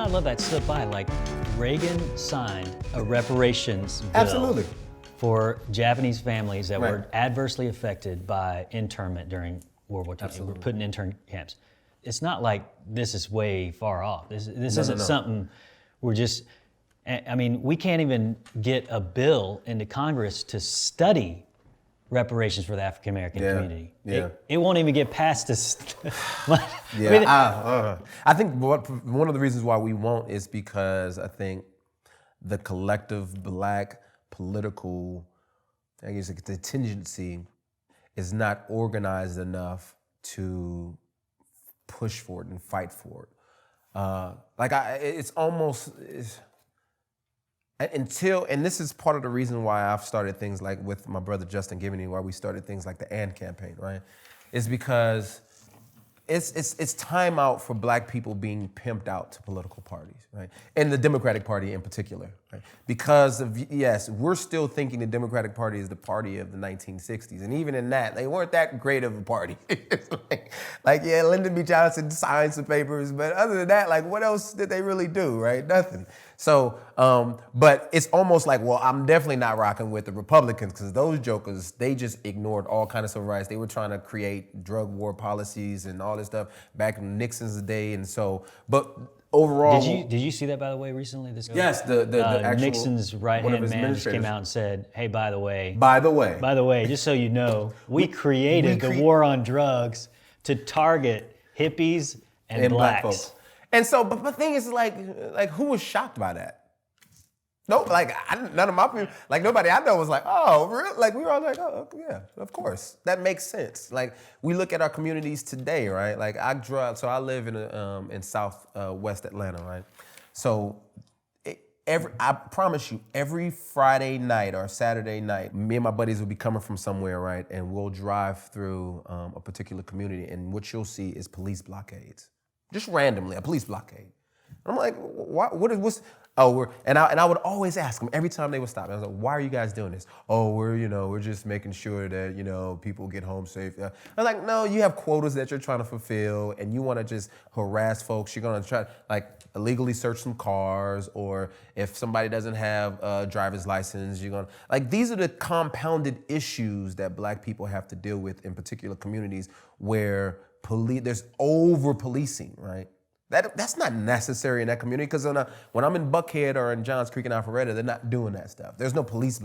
I love that slipped by. Like, Reagan signed a reparations bill Absolutely. for Japanese families that Right. were adversely affected by internment during World War II. Absolutely. We're put in intern camps. It's not like this is way far off. This No, isn't no. something we're just. I mean, we can't even get a bill into Congress to study reparations for the African American Yeah, community. yeah. It won't even get past this. Yeah, I think one of the reasons why we won't is because I think the collective black political, I guess, like, contingency is not organized enough to push for it and fight for it. It's almost. And this is part of the reason why I've started things like with my brother Justin Gibney, why we started things like the AND campaign, right? Is because it's time out for black people being pimped out to political parties, right? And the Democratic Party in particular, right? Because yes, we're still thinking the Democratic Party is the party of the 1960s. And even in that, they weren't that great of a party. Yeah, Lyndon B. Johnson signed some papers, but other than that, like, what else did they really do, right? Nothing. So, but it's almost like, well, I'm definitely not rocking with the Republicans because those jokers, they just ignored all kinds of civil rights. They were trying to create drug war policies and all this stuff back in Nixon's day. And so, but overall. Did you see that, by the way, recently? Yes, the actual. Nixon's right-hand man just came out and said, hey, by the way, just so you know, we created the war on drugs to target hippies and blacks. Black folks. And so, but the thing is, like, who was shocked by that? No, none of my people, nobody I know was like, oh, really? Like, we were all like, oh, yeah, of course. That makes sense. Like, we look at our communities today, right? Like, I live in Southwest Atlanta, right? So, I promise you, every Friday night or Saturday night, me and my buddies will be coming from somewhere, right? And we'll drive through a particular community, and what you'll see is police blockades. Just randomly, a police blockade. I'm like, what's? Oh, I would always ask them every time they would stop. I was like, why are you guys doing this? Oh, we're just making sure that, people get home safe. I was like, no, you have quotas that you're trying to fulfill, and you want to just harass folks. You're gonna try illegally search some cars, or if somebody doesn't have a driver's license, you're gonna these are the compounded issues that black people have to deal with in particular communities where there's over policing, right? That's not necessary in that community because when I'm in Buckhead or in Johns Creek and Alpharetta, they're not doing that stuff. There's no police